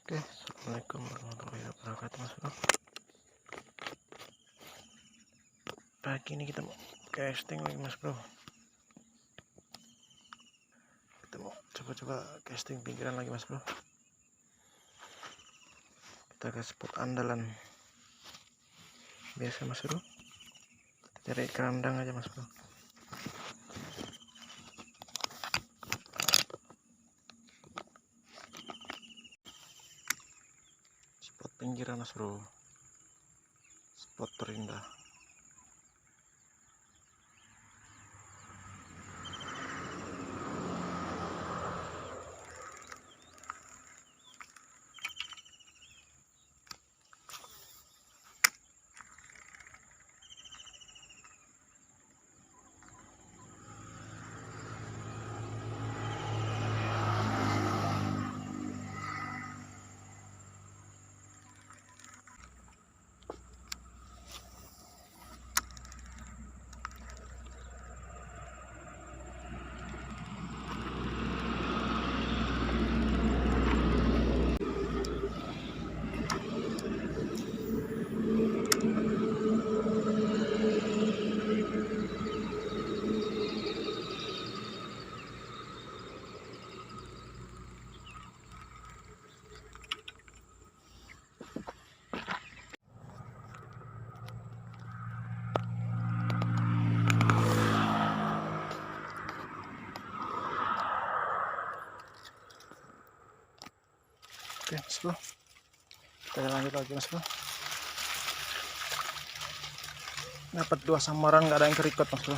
Oke, assalamualaikum warahmatullahi wabarakatuh, Mas Bro. Pagi ini kita mau casting lagi, Mas Bro. Kita mau coba-coba casting pinggiran lagi, Mas Bro. Kita ke spot andalan biasa, Mas Bro. Kita cari kerandang aja, Mas Bro. Spot pinggiran, Mas Bro. Spot terindah. Oke, Mas Bro. Kita lanjut lagi, Mas Bro. Dapat 2 samaran, nggak ada yang kerikot, Mas Bro.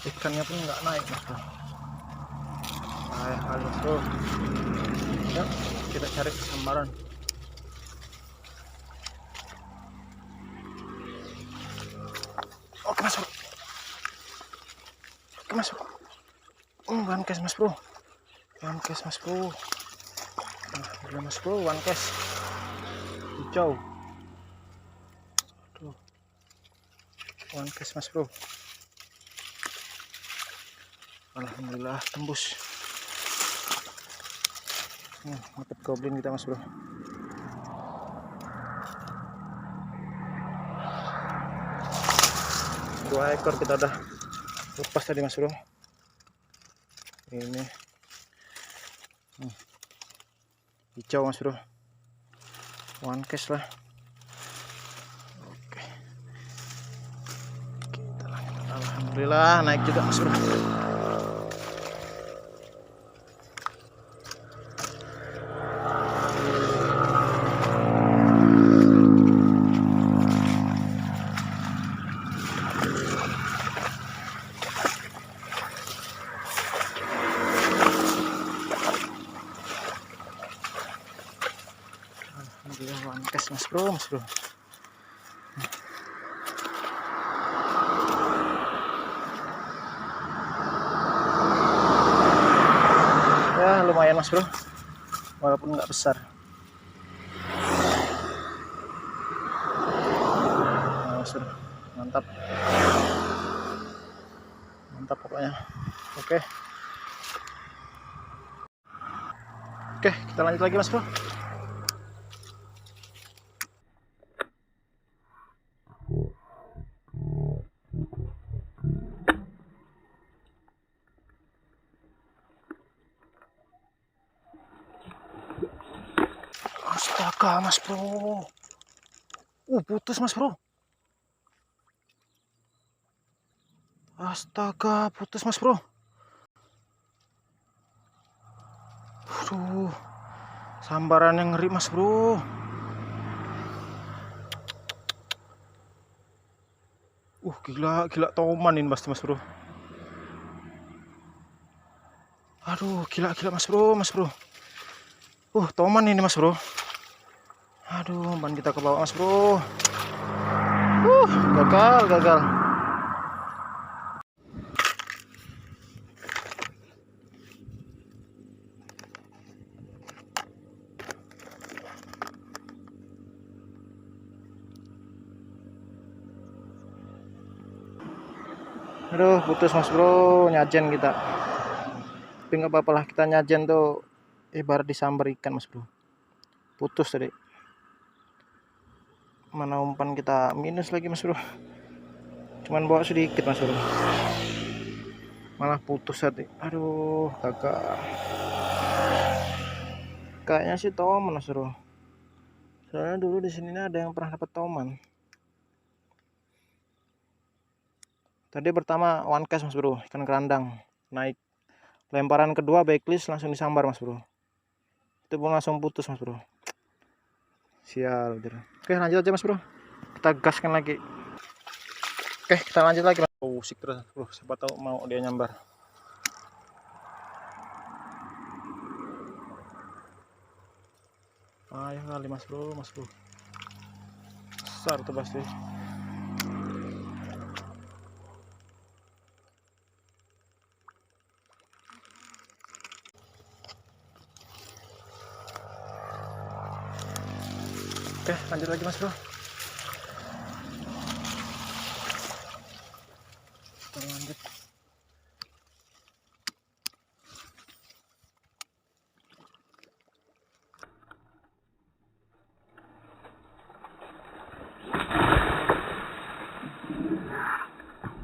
Ikannya pun nggak naik, Mas Bro. Bahaya kali, Mas Bro. Ya, kita cari samaran. Oke, Mas Bro. Oke, Mas Bro. One case, Mas Bro. One case, Mas Bro. Alhamdulillah, Mas Bro, one case hijau. Tuh, one case, Mas Bro. Alhamdulillah tembus. Dapat goblin kita, Mas Bro. Dua ekor kita udah lepas tadi, Mas Bro. Ini hijau, Mas Bro. One case lah. Oke, kita lanjut. Alhamdulillah naik juga, Mas Bro. Alhamdulillah one case, Mas Bro, Mas Bro. Ya lumayan, Mas Bro, walaupun nggak besar. Nah, Mas Bro, mantap, mantap pokoknya. Oke, kita lanjut lagi, Mas Bro. Astaga, Mas Bro. Putus, Mas Bro. Astaga, putus, Mas Bro. Aduh, sambaran yang ngeri, Mas Bro. Gila toman ini pasti, Mas Bro. Aduh, gila Mas Bro, Mas Bro. Toman ini, Mas Bro. Aduh, ban kita ke bawah, Mas Bro. Gagal. Aduh, putus, Mas Bro, nyajen kita. Tapi nggak apa-apa lah, kita nyajen tuh ibarat disambar ikan, Mas Bro. putus tadi. Mana umpan kita minus lagi Mas Bro, cuman bawa sedikit Mas Bro, malah putus tadi. Aduh kakak, kayaknya sih toman Mas Bro, soalnya dulu di sini ada yang pernah dapat toman. Tadi pertama one cast Mas Bro, ikan kerandang naik, lemparan kedua backlist langsung disambar Mas Bro, itu pun langsung putus Mas Bro. Sial gitu. Oke lanjut aja Mas Bro, kita gaskan lagi. Oke kita lanjut lagi Mas. Usik terus Bro, siapa tahu mau dia nyambar. Ayo kali Mas Bro, besar tuh pasti. Oke lanjut lagi Mas Bro, kita lanjut.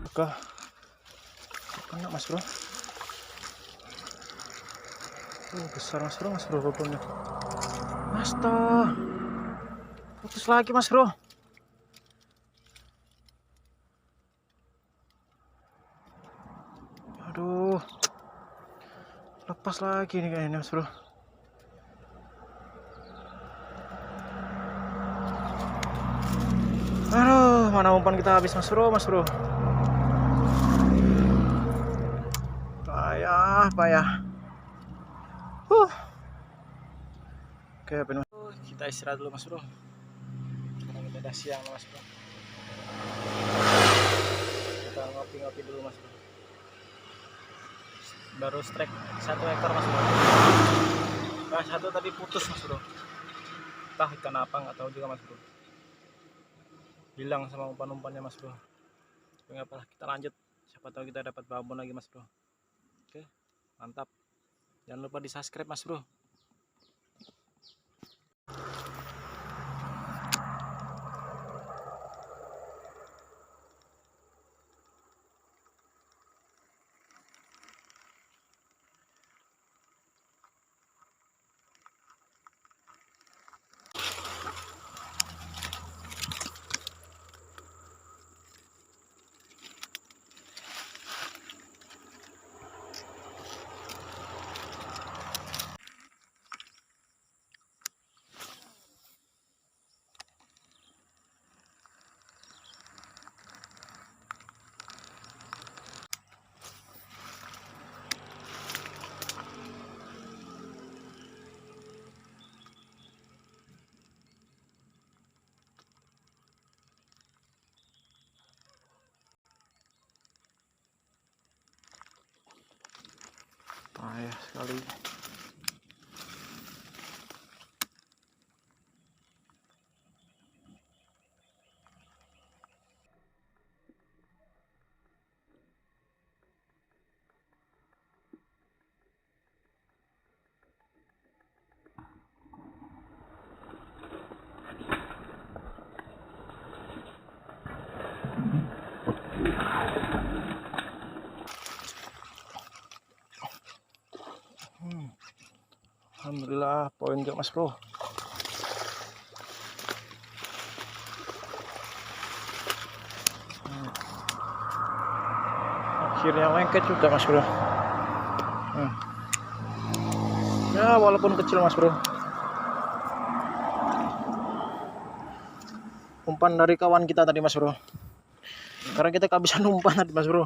Oke kena Mas Bro, besar Mas Bro rupanya. Astaga, putus lagi Mas Bro. Aduh, lepas lagi nih kayaknya Mas Bro. Aduh, mana umpan kita habis Mas Bro. Payah. Oke, kita istirahat dulu Mas Bro. Karena kita udah siang Mas Bro. Kita ngopi-ngopi dulu Mas Bro. Baru strike 1 ekor Mas Bro. Nah, 1 tadi putus Mas Bro. Entah ikan apa nggak tahu juga Mas Bro. Hilang sama umpan-umpannya Mas Bro. Tapi nggak apa-apa, kita lanjut. Siapa tahu kita dapat babon lagi Mas Bro. Oke, mantap. Jangan lupa di subscribe Mas Bro. Payah sekali. Alhamdulillah poin juga Mas Bro. Akhirnya lengket juga Mas Bro. Ya walaupun kecil Mas Bro. Umpan dari kawan kita tadi Mas Bro. Karena kita kehabisan umpan tadi Mas Bro.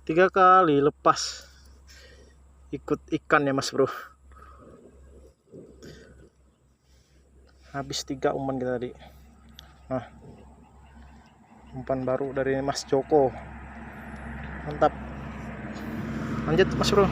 3 kali lepas ikut ikan ya Mas Bro. Habis 3 umpan kita tadi. Nah, umpan baru dari Mas Joko, mantap. Lanjut Mas Bro.